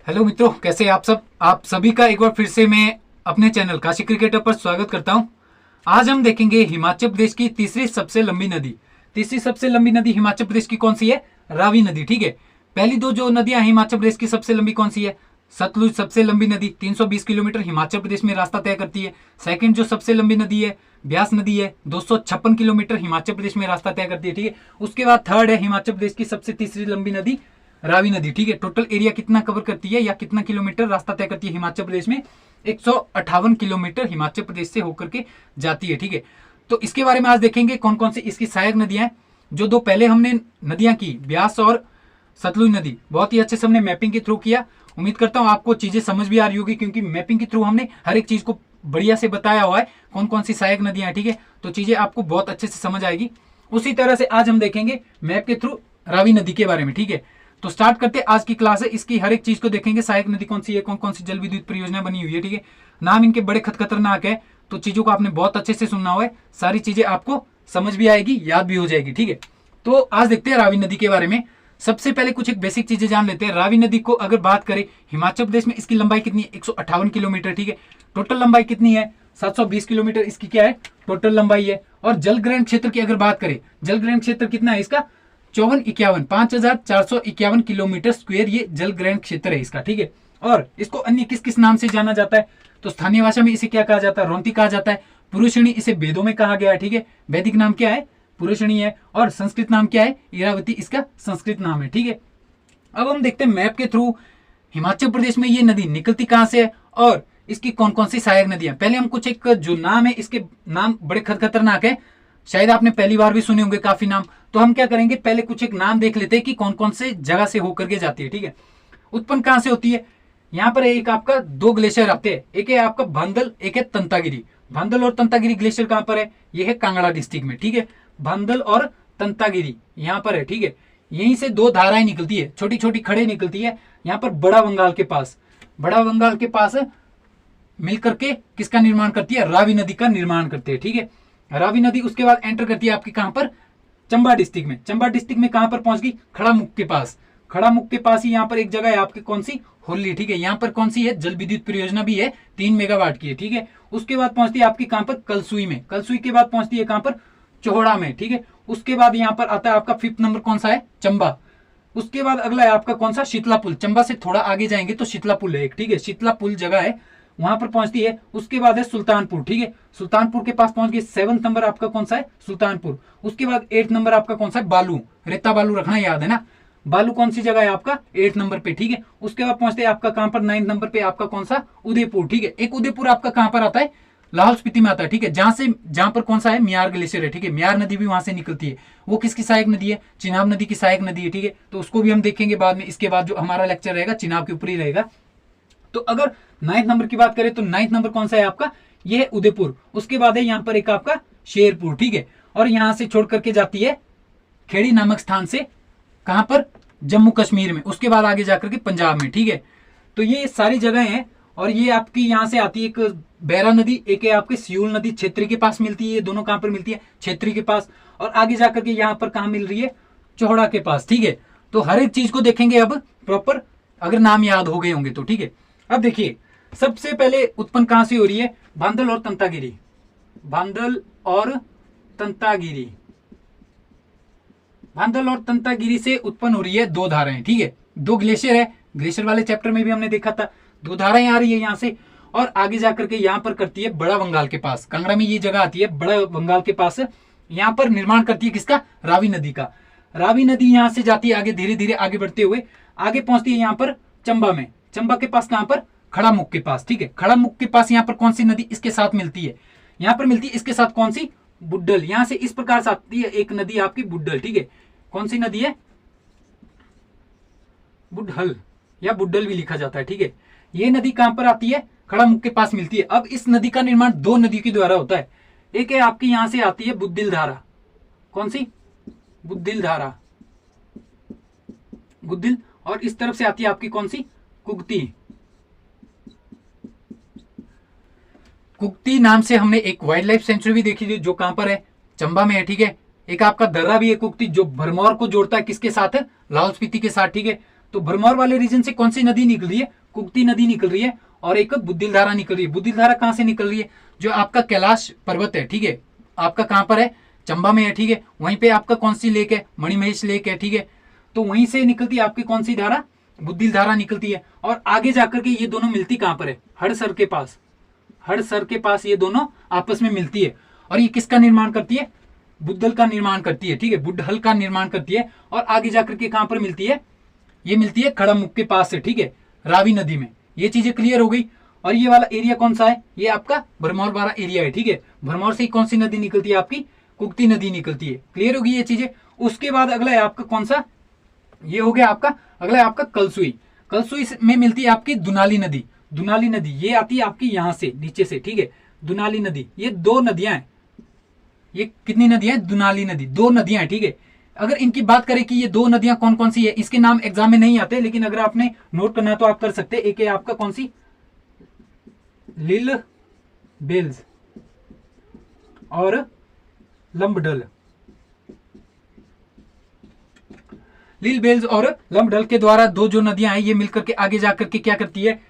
Hello मित्रों, कैसे हैं आप सब। आप सभी का एक बार फिर से मैं अपने चैनल काशी क्रिकेटर पर स्वागत करता हूं। आज हम देखेंगे हिमाचल प्रदेश की तीसरी सबसे लंबी नदी। तीसरी सबसे लंबी नदी हिमाचल प्रदेश की कौन सी है? रावी नदी। ठीक है, पहली दो जो नदियां हिमाचल प्रदेश की सबसे लंबी कौन सी है? सतलुज सबसे लंबी नदी 320 किलोमीटर हिमाचल प्रदेश में रास्ता तय करती है। सेकंड जो सबसे लंबी नदी है ब्यास नदी है, 256 किलोमीटर हिमाचल प्रदेश में रास्ता तय करती है। ठीक है, उसके बाद थर्ड है हिमाचल प्रदेश की सबसे तीसरी लंबी नदी रावी नदी। ठीक है, टोटल एरिया कितना कवर करती है या कितना किलोमीटर रास्ता तय करती है हिमाचल प्रदेश में? 158 किलोमीटर हिमाचल प्रदेश से होकर के जाती है। ठीक है, तो इसके बारे में आज देखेंगे कौन कौन सी इसकी सहायक नदियां हैं। जो दो पहले हमने नदियां की ब्यास और सतलुज नदी, बहुत ही अच्छे से हमने मैपिंग के थ्रू किया। उम्मीद करता हूं आपको चीजें समझ भी आ रही होगी, क्योंकि मैपिंग के थ्रू हमने हर एक चीज को बढ़िया से बताया हुआ है कौन कौन सी सहायक नदियां हैं। ठीक है, तो चीजें आपको बहुत अच्छे से समझ आएगी। उसी तरह से आज हम देखेंगे मैप के थ्रू रावी नदी के बारे में। ठीक है, तो स्टार्ट करते आज की क्लास है। इसकी हर एक चीज को देखेंगे, सहायक नदी कौन सी है, कौन कौन सी जल विद्युत परियोजना बनी हुई है। ठीक है, नाम इनके बड़े खतरनाक है, तो चीजों को आपने बहुत अच्छे से सुनना हुआ है। सारी चीजें आपको समझ भी आएगी, याद भी हो जाएगी। ठीक है, तो आज देखते हैं रावी नदी के बारे में। सबसे पहले कुछ एक बेसिक चीजें जान लेते हैं। रावी नदी को अगर बात करें हिमाचल प्रदेश में, इसकी लंबाई कितनी है? 158 किलोमीटर। ठीक है, टोटल लंबाई कितनी है? 720 किलोमीटर इसकी क्या है? टोटल लंबाई है। और जल ग्रहण क्षेत्र की अगर बात करें, जल ग्रहण क्षेत्र कितना है इसका? 5451 किलोमीटर स्क्वायर ये जल ग्रहण क्षेत्र है इसका। ठीक है, और इसको अन्य किस किस नाम से जाना जाता है? तो स्थानीय भाषा में इसे क्या कहा जाता है? रोंती कहा जाता है। पुरुषणी इसे वेदों में कहा गया है। ठीक है, वैदिक नाम क्या है? पुरुषणी है। और संस्कृत नाम क्या है? इरावती इसका संस्कृत नाम है। ठीक है, अब हम देखते हैं मैप के थ्रू हिमाचल प्रदेश में ये नदी निकलती कहां से है और इसकी कौन कौन सी सहायक नदियां। पहले हम कुछ एक जो नाम है, इसके नाम बड़े खतरनाक है, शायद आपने पहली बार भी सुने होंगे काफी नाम। तो हम क्या करेंगे, पहले कुछ एक नाम देख लेते हैं कि कौन कौन से जगह से होकर के जाती है। ठीक है, उत्पन्न कहां से होती है? यहाँ पर एक आपका दो ग्लेशियर आते हैं, एक है आपका भांदल, एक है तंतागिरी। भांदल और तंतागिरी ग्लेशियर कहां पर है? ये है कांगड़ा डिस्ट्रिक्ट में। ठीक है, भांदल और तंतागिरी यहाँ पर है। ठीक है, यहीं से दो धाराएं निकलती है, छोटी छोटी खड़े निकलती है यहाँ पर बड़ा बंगाल के पास। बड़ा बंगाल के पास मिलकर के किसका निर्माण करती है? रावी नदी का निर्माण करती है। ठीक है, रावी नदी उसके बाद एंटर करती है आपकी कहां पर? चंबा डिस्ट्रिक्ट में। चंबा डिस्ट्रिक्ट में कहां पर पहुंच गई? खड़ामुख के पास। खड़ामुख के पास ही यहाँ पर एक जगह है आपकी, कौन सी? होली। ठीक है, यहाँ पर कौन सी है? जल विद्युत परियोजना भी है, 3 मेगावाट की है। ठीक है, उसके बाद पहुंचती है आपकी कहां पर? कलसुई में। कलसुई के बाद पहुंचती है कहां पर? चोहड़ा में। ठीक है, उसके बाद यहाँ पर आता है आपका 5th नंबर, कौन सा है? चंबा। उसके बाद अगला है आपका कौन सा? शीतला पुल। चंबा से थोड़ा आगे जाएंगे तो शीतला पुल है एक। ठीक है, शीतला पुल जगह है, वहां पर पहुंचती है। उसके बाद है सुल्तानपुर। ठीक है, सुल्तानपुर के पास पहुंच गए। 7th नंबर आपका कौन सा है? सुल्तानपुर। उसके बाद 8th नंबर आपका कौन सा है? बालू। रेता बालू रखना याद है ना, बालू कौन सी जगह है आपका? 8th नंबर पे। ठीक है, उसके बाद पहुंचते हैं आपका कहां पर? 9th नंबर पे आपका कौन सा? उदयपुर। ठीक है, एक उदयपुर आपका कहां पर आता है? लाहौल स्पीति में आता है। ठीक है, जहां पर कौन सा है? म्यार ग्लेशियर है। ठीक है, म्यार नदी भी वहां से निकलती है। वो किसकी सहायक नदी है? चिनाब नदी की सहायक नदी है। ठीक है, तो उसको भी हम देखेंगे बाद में। इसके बाद जो हमारा लेक्चर रहेगा चिनाब के ऊपर ही रहेगा। तो अगर 9th नंबर की बात करें तो 9th नंबर कौन सा है आपका? ये है उदयपुर। उसके बाद है यहाँ पर एक आपका शेरपुर। ठीक है, और यहां से छोड़ करके जाती है खेड़ी नामक स्थान से, कहां पर? जम्मू कश्मीर में। उसके बाद आगे जाकर के पंजाब में। ठीक है, तो ये सारी जगह हैं। और ये आपकी यहां से आती है एक बैरा नदी, एक है आपकी सियूल नदी, छेत्री के पास मिलती है। ये दोनों कहां पर मिलती है? छेत्री के पास। और आगे जाकर के यहाँ पर कहां मिल रही है? चौहड़ा के पास। ठीक है, तो हर एक चीज को देखेंगे अब प्रॉपर, अगर नाम याद हो गए होंगे तो। ठीक है, अब देखिए सबसे पहले उत्पन्न कहां से हो रही है? भांदल और तंतागिरी। भांदल और तंतागिरी, भांदल और तंतागिरी से उत्पन्न हो रही है दो धाराएं। ठीक है, दो ग्लेशियर है, ग्लेशियर वाले चैप्टर में भी हमने देखा था। दो धाराएं आ रही है यहां से, और आगे जाकर के यहां पर करती है बड़ा बंगाल के पास। कांगड़ा में ये जगह आती है बड़ा बंगाल के पास, यहां पर निर्माण करती है किसका? रावी नदी का। रावी नदी यहां से जाती है आगे, धीरे धीरे आगे बढ़ते हुए आगे पहुंचती है यहां पर चंबा में। चंबा के पास कहां पर? खड़ामुख के पास। ठीक है, खड़ामुख के पास यहां पर कौन सी नदी इसके साथ मिलती है? यहां पर मिलती है इसके साथ कौन सी? बुड्डल। यहां से इस प्रकार से आती है एक नदी आपकी बुड्डल। ठीक है, कौन सी नदी है? बुड्ढल या बुड्डल भी लिखा जाता है। ठीक है, ये नदी कहां पर आती है? खड़ामुख के पास मिलती है। अब इस नदी का निर्माण दो नदी के द्वारा होता है। एक है आपकी यहां से आती है बुद्दिल धारा। कौन सी? बुद्दिल धारा, गुद्दिल। और इस तरफ से आती है आपकी कौन सी? कुगती। कुगती नाम से हमने एक वाइल्ड लाइफ सेंचुरी भी देखी थी, जो कहां पर है? चंबा में है। ठीक है, एक आपका दर्रा भी है कुगती, जो भरमौर को जोड़ता है किसके साथ? लाहौल स्पीति के साथ। ठीक है, तो भरमौर वाले रीजन से कौन सी नदी निकल रही है? कुक्ति नदी निकल रही है और एक बुद्धिल धारा निकल रही है। बुद्धिल धारा कहां से निकल रही है? जो आपका कैलाश पर्वत है, ठीक है, आपका कहां पर है? चंबा में है, ठीक है। वहीं पे आपका कौन सी लेक है? मणिमहेश लेक है, ठीक है। तो वहीं से निकलती है आपकी कौन सी धारा? बुद्धिल धारा निकलती है। और आगे जाकर के ये दोनों मिलती कहां पर है? हड़सर के पास। हड़सर के पास ये दोनों आपस में मिलती है और ये किसका निर्माण करती है? बुद्धल का निर्माण करती है, ठीक है, बुद्धल का निर्माण करती है। और आगे जाकर के कहां पर मिलती है? ये मिलती है खड़ामुख के पास से, ठीक है, रावी नदी में। ये चीजें क्लियर हो गई। और ये वाला एरिया कौन सा है? ये आपका भरमौर वाला एरिया है, ठीक है। भरमौर से कौन सी नदी निकलती है? आपकी कुक्ति नदी निकलती है। क्लियर होगी ये चीजें। उसके बाद अगला है आपका कौन सा? ये हो गया आपका। अगला है आपका कलसुई। कलसुई में मिलती है आपकी दुनाली नदी। दुनाली नदी ये आती है आपकी यहां से नीचे से, ठीक है, दुनाली नदी। ये दो नदियां हैं। ये कितनी नदियां हैं? दुनाली नदी, दो नदियां हैं, ठीक है। अगर इनकी बात करें कि ये दो नदियां कौन कौन सी है, इसके नाम एग्जाम में नहीं आते, लेकिन अगर आपने नोट करना तो आप कर सकते हैं। एक है आपका कौन सी? लिल बेल्स और लंबडल। लिल बेल्स और लंबडल के द्वारा दो जो नदियां हैं ये मिलकर के आगे जाकर के क्या करती है?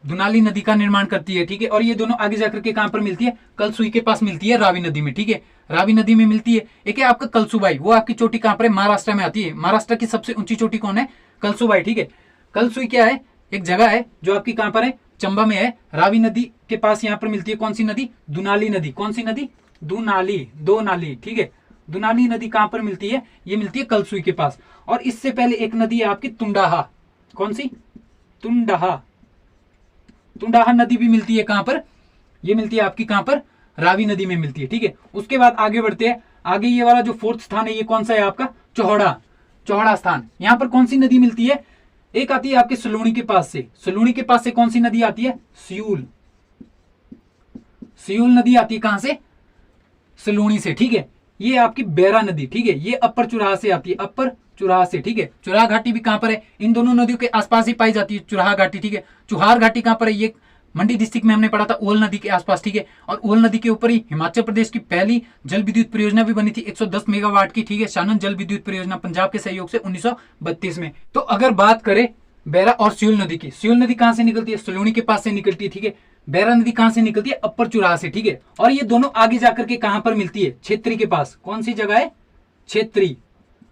दुनाली नदी का निर्माण करती है, ठीक है। और ये दोनों आगे जाकर के कहां पर मिलती है? कलसुई के पास मिलती है, रावी नदी में, ठीक है, रावी नदी में मिलती है। एक है आपका कलसुबाई, वो आपकी चोटी कहां पर है? महाराष्ट्र में आती है। महाराष्ट्र की सबसे ऊंची चोटी कौन है? कलसुबाई, ठीक है। कलसुई क्या है? एक जगह है जो आपकी कहां पर है? चंबा में है। रावी नदी के पास यहां पर मिलती है कौन सी नदी? दुनाली नदी। कौन सी नदी? दुनाली, दो नाली, ठीक है। दुनाली नदी कहां पर मिलती है? ये मिलती है कलसुई के पास। और इससे पहले एक नदी है आपकी तुंडाहा। कौन सी? तुंडाहा। तुंडाहा नदी भी मिलती है कहां पर? ये मिलती है आपकी कहां पर? रावी नदी में मिलती है, ठीक है। उसके बाद आगे बढ़ते हैं। आगे ये वाला जो फोर्थ स्थान है ये कौन सा है आपका? चौहड़ा। चौहड़ा स्थान। यहां पर कौन सी नदी मिलती है? एक आती है आपके सलूणी के पास से। सलूणी के पास से कौन सी नदी आती है? सियूल। सियूल नदी आती है कहां से? सलूणी से, ठीक है। ये आपकी बैरा नदी, ठीक है, ये अपर चुराहा से आती है, अपर चुराहा से, ठीक है। चुराहा घाटी भी कहां पर है? इन दोनों नदियों के आसपास ही पाई जाती है चुराहा घाटी, ठीक है। चुहार घाटी कहां पर है? ये मंडी डिस्ट्रिक्ट में हमने पढ़ा था, ओल नदी के आसपास, ठीक है। और ओल नदी के ऊपर ही हिमाचल प्रदेश की पहली जल विद्युत परियोजना भी बनी थी 110 मेगावाट की, ठीक है, शानन जल विद्युत परियोजना, पंजाब के सहयोग से 1932 में। तो अगर बात करें बैरा और सियूल नदी की, सियूल नदी कहां से निकलती है? सलूणी के पास से निकलती है, ठीक है। बैरा नदी कहां से निकलती है? अपर चुराहा से, ठीक है। और ये दोनों आगे जाकर के कहां पर मिलती है? क्षेत्री के पास। कौन सी जगह है? क्षेत्री।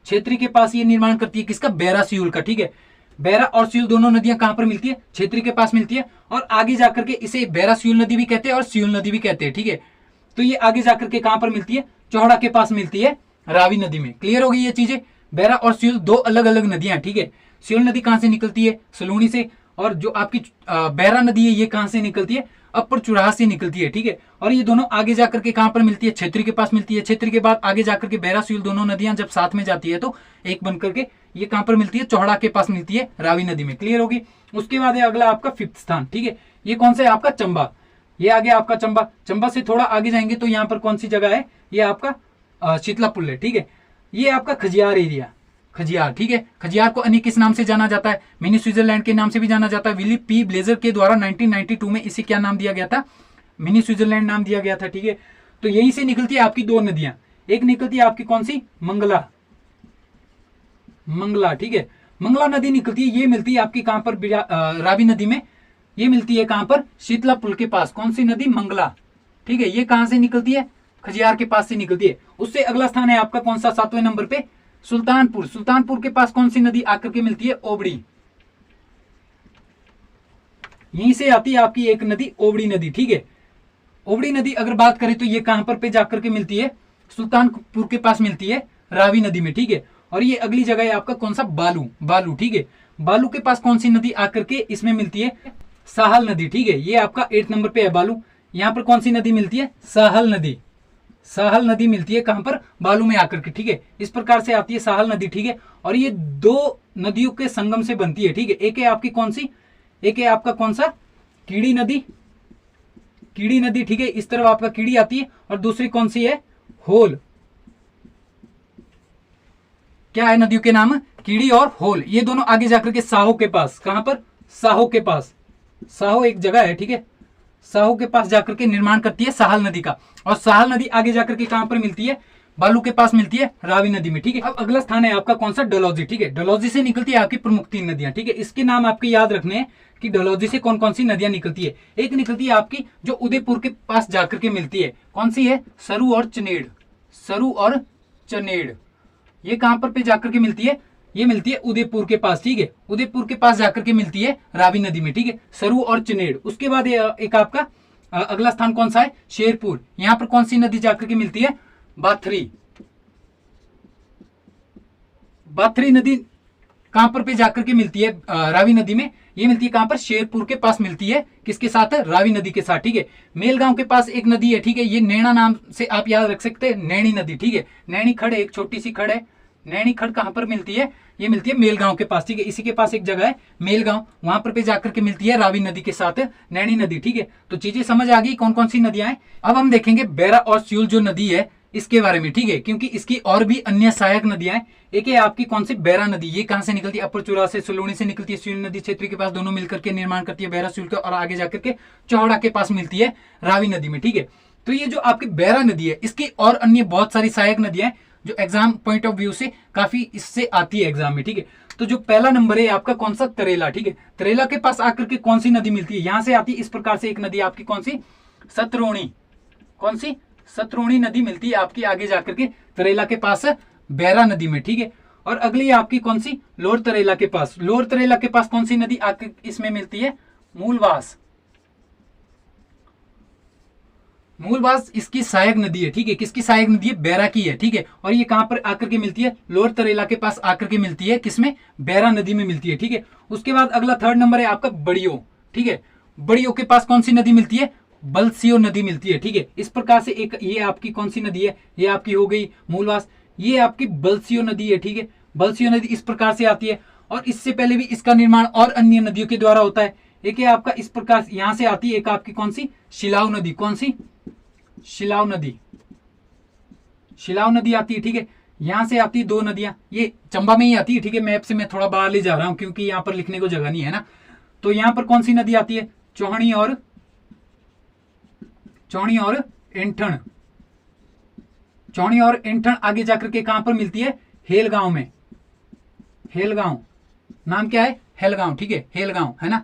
क्षेत्री के पास ये निर्माण करती है किसका? बैरा सियूल का, ठीक है। बैरा और सियूल दोनों नदियां कहां पर मिलती है? क्षेत्री के पास मिलती है। और आगे जाकर के इसे बैरा सियूल नदी भी कहते हैं और सियूल नदी भी कहते हैं, ठीक है। तो ये आगे जाकर के कहां पर मिलती है? चौहड़ा के पास मिलती है, रावी नदी में। क्लियर हो गई ये चीजें। बैरा और सियूल दो अलग अलग नदियां, ठीक है। सियूल नदी कहां से निकलती है? सलूणी से। और जो आपकी बैरा नदी है ये कहां से निकलती है? अपर चुराहा से निकलती है, ठीक है। और ये दोनों आगे जाकर के कहां पर मिलती है? क्षेत्री के पास मिलती है। क्षेत्री के बाद आगे जाकर के बैरा सियूल दोनों नदियां जब साथ में जाती है तो एक बनकर के ये कहां पर मिलती है? चौहड़ा के पास मिलती है, रावी नदी में। क्लियर होगी। उसके बाद है अगला आपका फिफ्थ स्थान, ठीक है। ये कौन सा है आपका? चंबा। ये आ गया आपका चंबा। चंबा से थोड़ा आगे जाएंगे तो यहाँ पर कौन सी जगह है? ये आपका शीतला पुल है, ठीक है। ये आपका खजियार एरिया, खजियार, ठीक है। खजियार को अन्य किस नाम से जाना जाता है? मिनी स्विट्जरलैंड के नाम से भी जाना जाता है। विली पी ब्लेजर के द्वारा 1992 में इसे क्या नाम दिया गया था? मिनी स्विट्जरलैंड नाम दिया गया था, ठीक है। तो यहीं से निकलती है आपकी दो नदियां। एक निकलती है आपकी कौन सी? मंगला, मंगला, ठीक है। मंगला नदी निकलती है, ये मिलती है आपकी कहां पर? रावी नदी में। ये मिलती है कहां पर? शीतला पुल के पास। कौन सी नदी? मंगला, ठीक है। ये कहां से निकलती है? खजियार के पास से निकलती है। उससे अगला स्थान है आपका कौन सा? 7वें नंबर पे सुल्तानपुर। सुल्तानपुर के पास कौन सी नदी आकर के मिलती है? ओबड़ी। यहीं से आती है आपकी एक नदी, ओबड़ी नदी, ठीक है। ओबड़ी नदी अगर बात करें तो ये कहां पर पे जाकर के मिलती है? सुल्तानपुर के पास मिलती है, रावी नदी में, ठीक है। और ये अगली जगह है आपका कौन सा? बालू, बालू, ठीक है। बालू के पास कौन सी नदी आकर के इसमें मिलती है? साहल नदी, ठीक है। ये आपका 8 नंबर पे है बालू। यहां पर कौन सी नदी मिलती है? साहल नदी। साहल नदी मिलती है कहां पर? बालू में आकर के, ठीक है। इस प्रकार से आती है साहल नदी, ठीक है। और ये दो नदियों के संगम से बनती है, ठीक है। एक है आपकी कौन सी? एक है आपका कौन सा? कीड़ी नदी, कीड़ी नदी, ठीक है। इस तरफ आपका कीड़ी आती है। और दूसरी कौन सी है? होल। क्या है नदियों के नाम? कीड़ी और होल। ये दोनों आगे जाकर के साहो के पास, कहां पर? साहो के पास। साहो एक जगह है, ठीक है। साहो के पास जाकर के निर्माण करती है साहल नदी का। और साहल नदी आगे जाकर के कहां पर मिलती है? बालू के पास मिलती है रावी नदी में, ठीक है। अब अगला स्थान है आपका कौन सा, डलहौजी, ठीक है। डलहौजी से निकलती है आपकी प्रमुख 3 नदियां, ठीक है। इसके नाम आपके याद रखने हैं कि डलहौजी से कौन कौन सी नदियां निकलती है। एक निकलती है आपकी जो उदयपुर के पास जाकर के मिलती है, कौन सी है, सरु और चनेड़, सरु और चनेड़। ये कहां पर जाकर के मिलती है, ये मिलती है उदयपुर के पास, ठीक है। उदयपुर के पास जाकर के मिलती है रावी नदी में, ठीक है, सरु और चनेड़। उसके बाद एक आपका अगला स्थान कौन सा है, शेरपुर। यहां पर कौन सी नदी जाकर के मिलती है, बाथरी। बाथरी नदी कहां पर पे जाकर के मिलती है, रावी नदी में। ये मिलती है कहां पर, शेरपुर के पास मिलती है, किसके साथ, रावी नदी के साथ, ठीक है। मेलगांव के पास एक नदी है, ठीक है, ये नैना नाम से आप याद रख सकते हैं, नैनी नदी, ठीक है। नैनी खड़ एक छोटी सी खड़ है, नैनी खड़ कहां पर मिलती है, ये मिलती है मेलगांव के पास, ठीक है। इसी के पास एक जगह है मेलगांव, वहां पर पे जाकर के मिलती है रावी नदी के साथ नैनी नदी, ठीक है। तो चीजें समझ आ गई कौन कौन सी नदियां हैं। अब हम देखेंगे बैरा और सियूल जो नदी है इसके बारे में, ठीक है, क्योंकि इसकी और भी अन्य सहायक नदियां हैं। एक है आपकी कौन सी, बैरा नदी। ये कहां से निकलती है, अपर चुरा से, सुलूणी से निकलती है। सियूल नदी क्षेत्र के पास दोनों मिलकर के निर्माण करती है बैरा सियूल का, और आगे जाकर के चौड़ा के पास मिलती है रावी नदी में, ठीक है। तो ये जो आपकी बैरा नदी है, इसकी और अन्य बहुत सारी सहायक नदियां हैं जो एग्जाम पॉइंट ऑफ व्यू से काफी इससे आती है एग्जाम में, ठीक है। तो जो पहला नंबर है आपका कौन सा, तरेला, ठीक है। तरेला के पास आकर के कौन सी नदी मिलती है, यहां से आती है इस प्रकार से एक नदी आपकी कौन सी, सतरोणी। कौन सी, सतरोणी नदी मिलती है आपकी आगे जाकर के तरेला के पास बैरा नदी में, ठीक है। और अगली आपकी कौन सी, लोअर तरेला के पास। लोअर तरेला के पास कौन सी नदी आकर इसमें मिलती है, मूलवास। मूलवास इसकी सहायक नदी है, ठीक है। किसकी सहायक नदी है, बैरा की है, ठीक है। और ये कहां पर आकर के मिलती है, लोअर तरेला के पास आकर के मिलती है, किसमें, बैरा नदी में मिलती है, ठीक है। उसके बाद अगला थर्ड नंबर है आपका बड़ियो, ठीक है। बड़ियो के पास कौन सी नदी मिलती है, बलसियो नदी मिलती है, ठीक है। इस प्रकार से एक ये आपकी कौन सी नदी है, ये आपकी हो गई मूलवास, ये आपकी बलसियो नदी है, ठीक है। बलसियो नदी इस प्रकार से आती है, और इससे पहले भी इसका निर्माण और अन्य नदियों के द्वारा होता है। एक है आपका इस प्रकार यहां से आती है, एक आपकी कौन सी, शिलाव नदी। कौन सी, शिलाव नदी। शिलाव नदी आती है, ठीक है। यहां से आती है 2 नदियां, ये चंबा में ही आती है, ठीक है। मैप से मैं थोड़ा बाहर ले जा रहा हूं क्योंकि यहां पर लिखने को जगह नहीं है ना। तो यहां पर कौन सी नदी आती है, चौहनी और एंठन। चौहनी और एंठन आगे जाकर के कहां पर मिलती है, हेलगांव में। हेलगांव नाम क्या है, हेलगांव, ठीक है, हेलगांव है ना।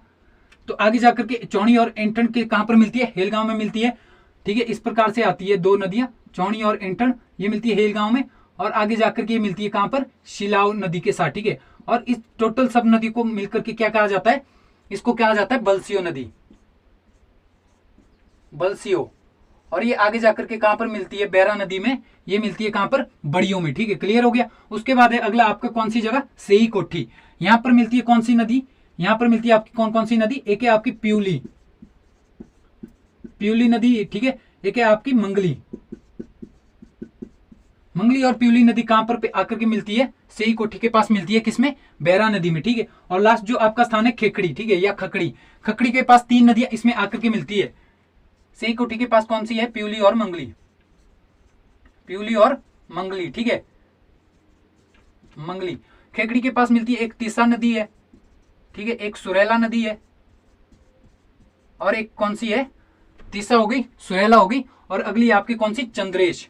तो आगे जाकर के चौहनी और एंठन के कहां पर मिलती है, हेलगांव में मिलती है, ठीक है। इस प्रकार से आती है 2 नदियां, चौहनी और एंठन, ये मिलती है हेलगांव में, और आगे जाकर के मिलती है कहां पर, शिलाव नदी के साथ, ठीक है। और इस टोटल सब नदी को मिलकर के क्या कहा जाता है, इसको कहा जाता है बलसियो नदी, बलसियो। और ये आगे जाकर के कहां पर मिलती है, बैरा नदी में, ये मिलती है कहां पर, बड़ियों में, ठीक है। क्लियर हो गया। उसके बाद है अगला आपका कौन सी जगह, सेई कोठी। यहां पर मिलती है कौन सी नदी, यहां पर मिलती है आपकी कौन कौन सी नदी, एक है आपकी प्यूली, प्यूली नदी, ठीक है। एक है आपकी मंगली। मंगली और प्यूली नदी कहां पर पे आकर के मिलती है, सेई कोठी के पास मिलती है, किसमें, बैरा नदी में, ठीक है। और लास्ट जो आपका स्थान है खेकड़ी, ठीक है, या खकड़ी। खकड़ी के पास 3 नदियां इसमें आकर के मिलती है। सेई कोठी के पास कौन सी है, प्यूली और मंगली, प्यूली और मंगली, ठीक है, मंगली। खेकड़ी के पास मिलती है एक तीसा नदी है, ठीक है, एक सुरेला नदी है, और एक कौन सी है, तीसा हो गई, सुरेला हो गई, और अगली आपकी कौन सी, चंद्रेश।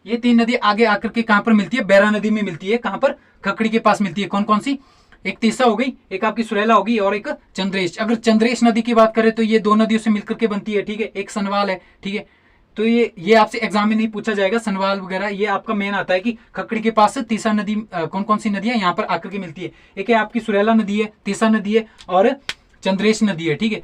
ये 3 नदी आगे आकर के कहां पर मिलती है, बैरा नदी में मिलती है, कहां पर, खकड़ी के पास मिलती है। कौन कौन सी, एक तीसा हो गई, एक आपकी सुरेला होगी, और एक चंद्रेश। अगर चंद्रेश नदी की बात करें तो ये 2 नदियों से मिलकर के बनती है, ठीक है। एक सनवाल है, ठीक है। तो ये आपसे एग्जाम में नहीं पूछा जाएगा, सनवाल वगैरह, ये आपका मेन आता है कि खकड़ी के पास तीसा नदी कौन कौन सी नदियां यहां पर आकर के मिलती है। एक है आपकी सुरेला नदी है, तीसा नदी है, और चंद्रेश नदी है, ठीक है।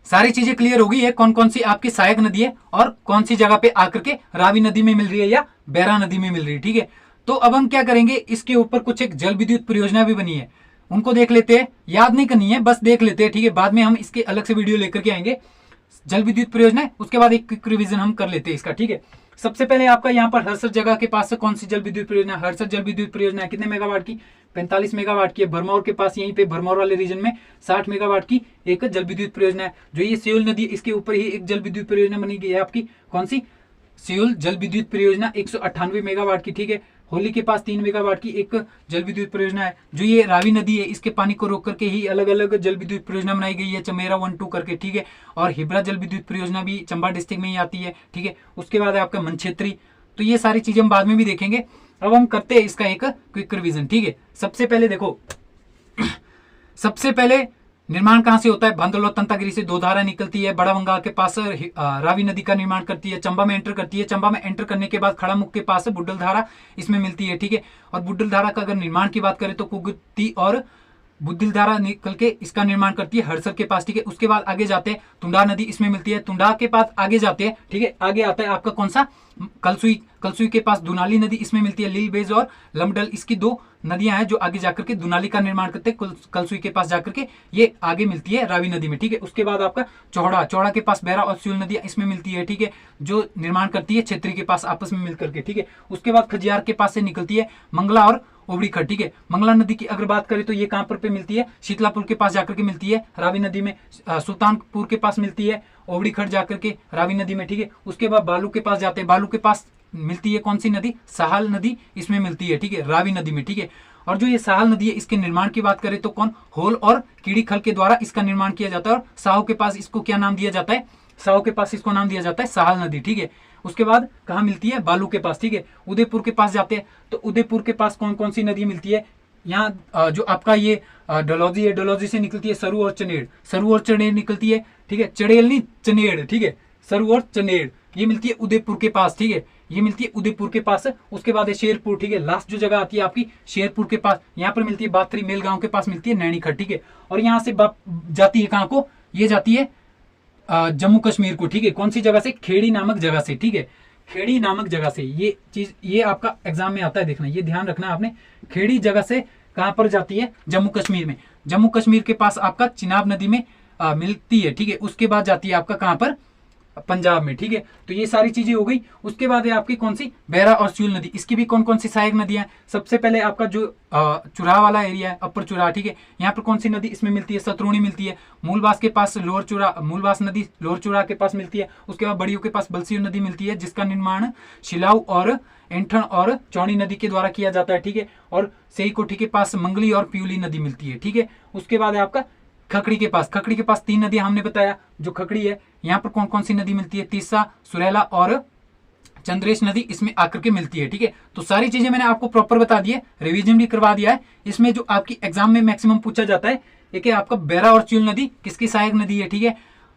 सारी चीजें क्लियर हो गई है, कौन कौन सी आपकी सहायक नदी है और कौन सी जगह पे आकर के रावी नदी में मिल रही है या बैरा नदी में मिल रही है, ठीक है। तो अब हम क्या करेंगे, इसके ऊपर कुछ एक जल विद्युत परियोजना भी बनी है, उनको देख लेते हैं। याद नहीं करनी है, बस देख लेते हैं, ठीक है। बाद में हम इसके अलग से वीडियो लेकर के आएंगे, जल विद्युत परियोजना है, उसके बाद एक क्विक रिवीजन हम कर लेते हैं इसका, ठीक है। सबसे पहले आपका यहाँ पर हरसद जगह के पास से कौन सी जल विद्युत परियोजना, हरसद जल विद्युत परियोजना है, कितने मेगावाट की, 45 मेगावाट की है। भरमौर के पास यहीं पे भरमौर वाले रीजन में 60 मेगावाट की एक जल विद्युत परियोजना है। जो ये सियूल नदी, इसके ऊपर ही एक जल विद्युत परियोजना बनी गई है आपकी, कौन सी, सियूल जल विद्युत परियोजना, 198 मेगावाट की, ठीक है। होली के पास 3 मेगावाट की एक जल विद्युत परियोजना है। जो ये रावी नदी है इसके पानी को रोक करके ही अलग अलग जल विद्युत परियोजना बनाई गई है, चमेरा 1-2 करके, ठीक है। और हिब्रा जल विद्युत परियोजना भी चंबा डिस्ट्रिक्ट में ही आती है, ठीक है। उसके बाद है आपका मनक्षेत्री। तो ये सारी चीजें हम बाद में भी देखेंगे। अब हम करते हैं इसका एक क्विक रिवीजन, ठीक है। सबसे पहले देखो, सबसे पहले निर्माण कहां से होता है? भंदल और तंतागिरी से 2 धारा निकलती है, बड़ा बंगाल के पास रावी नदी का निर्माण करती है, चंबा में एंटर करती है। चंबा में एंटर करने के बाद खड़ामुख के पास बुड्डल धारा इसमें मिलती है, ठीक है। और बुड्डल धारा का अगर निर्माण की बात करें तो कुगती और बुद्धिल धारा निकल के इसका निर्माण करती है हड़सर के पास, ठीक है। उसके बाद आगे जाते हैं, तुंडा नदी इसमें मिलती है, तुंडा के पास आगे जाते हैं, ठीक है। आगे आता है आपका कौन सा? कलसुई। कलसुई के पास दुनाली नदी इसमें मिलती है, लील बेज और लमडल इसकी 2 नदियां हैं जो आगे जाकर के दुनाली का निर्माण करते हैं। कलसुई के पास जाकर के ये आगे मिलती है रावी नदी में, ठीक है। उसके बाद आपका चौड़ा, चौड़ा के पास बैरा और स्यूल नदी इसमें मिलती है, ठीक है, जो निर्माण करती है क्षेत्री के पास आपस में मिलकर के, ठीक है। उसके बाद खजियार के पास से निकलती है मंगला और ओबड़ी खड़, ठीक है। मंगला नदी की अगर बात करें तो ये कहां पर पे मिलती है? शीतलापुर के पास जाकर के मिलती है रावी नदी में। सुल्तानपुर के पास मिलती है ओबड़ी खड़ जाकर के रावी नदी में, ठीक है। उसके बाद बालू के पास जाते हैं, बालू के पास मिलती है कौन सी नदी? साहल नदी इसमें मिलती है, ठीक है, रावी नदी में, ठीक है। और जो ये साहल नदी है इसके निर्माण की बात करें तो कौन? होल और कीड़ी खल के द्वारा इसका निर्माण किया जाता है। और साहू के पास इसको क्या नाम दिया जाता है? साहू के पास इसको नाम दिया जाता है साहल नदी, ठीक है। उसके बाद कहाँ मिलती है? बालू के पास, ठीक है। उदयपुर के पास जाते हैं तो उदयपुर के पास कौन कौन सी नदी मिलती है? यहाँ जो आपका ये डलहौजी है, डलहौजी से निकलती है सरु और चनेड़, सरु और चनेड़ निकलती है, ठीक है। चड़ेल नहीं, चनेड़, ठीक है, सरु और चनेड़ ये मिलती है उदयपुर के पास, ठीक है। ये मिलती है उदयपुर के पास। उसके बाद है शेरपुर, ठीक है। लास्ट जो जगह आती है आपकी शेरपुर के पास, यहाँ पर मिलती है बाथरी मेल गांव के पास मिलती है नैनीखड़, ठीक है। और यहाँ से जाती है कहाँ को? ये जाती है जम्मू कश्मीर को, ठीक है। कौन सी जगह से? खेड़ी नामक जगह से, ठीक है, खेड़ी नामक जगह से। ये चीज ये आपका एग्जाम में आता है, देखना, ये ध्यान रखना आपने। खेड़ी जगह से कहां पर जाती है? जम्मू कश्मीर में। जम्मू कश्मीर के पास आपका चिनाब नदी में मिलती है, ठीक है। उसके बाद जाती है आपका कहां पर? पंजाब में, ठीक है। तो ये सारी चीजें हो गई। उसके बाद है आपकी कौन सी? बैरा और स्यूल नदी। इसकी भी कौन कौन सी सहायक नदियां हैं? सबसे पहले आपका जो चुराह वाला एरिया है, अपर चुराह, ठीक है। यहाँ पर कौन सी नदी इसमें मिलती है? सतरूणी मिलती है। मूलवास के पास लोअर चुराह, मूलवास नदी लोअर चुराह के पास मिलती है। उसके बाद बड़ियों के पास बलसियों नदी मिलती है जिसका निर्माण शिलाऊ और एंठन और चौड़ी नदी के द्वारा किया जाता है, ठीक है। और सही कोठी के पास मंगली और प्यूली नदी मिलती है, ठीक है। उसके बाद है आपका खकड़ी के पास। खकड़ी के पास 3 नदियां हमने बताया। जो खकड़ी है यहाँ पर कौन कौन सी नदी मिलती है? तीसा, सुरेला और चंद्रेश नदी इसमें आकर के मिलती है, ठीक है। तो सारी चीजें मैंने आपको प्रॉपर बता दी है, रिवीजन भी करवा दिया है। इसमें जो आपकी एग्जाम में मैक्सिमम पूछा जाता है एक है आपका बैरा और च्यूल नदी किसकी सहायक नदी है, ठीक है।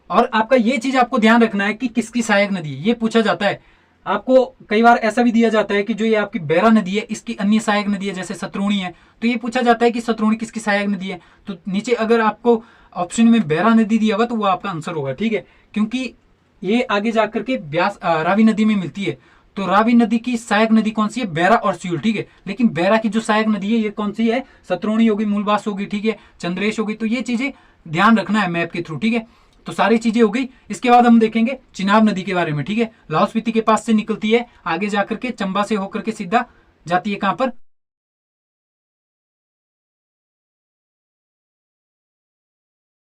और आपका ये चीज आपको ध्यान रखना है कि किसकी सहायक नदी है, ये पूछा जाता है आपको। कई बार ऐसा भी दिया जाता है कि जो ये आपकी बैरा नदी है इसकी अन्य सहायक नदी है, जैसे सतरूणी है, तो ये पूछा जाता है कि सतरूणी किसकी सहायक नदी है। तो नीचे अगर आपको ऑप्शन में बैरा नदी दिया होगा तो वो आपका आंसर होगा, ठीक है। क्योंकि ये आगे जाकर के ब्यास रावी नदी में मिलती है। तो रावी नदी की सहायक नदी कौन सी है? बैरा और स्यूल, ठीक है। लेकिन बैरा की जो सहायक नदी है ये कौन सी है? सतरूणी होगी, मूलवास होगी, ठीक है, चंद्रेश होगी। तो ये चीजें ध्यान रखना है मैप के थ्रू, ठीक है। तो सारी चीजें हो गई। इसके बाद हम देखेंगे चिनाब नदी के बारे में, ठीक है। लाहौल स्पीति के पास से निकलती है, आगे जाकर के चंबा से होकर के सीधा जाती है कहां पर?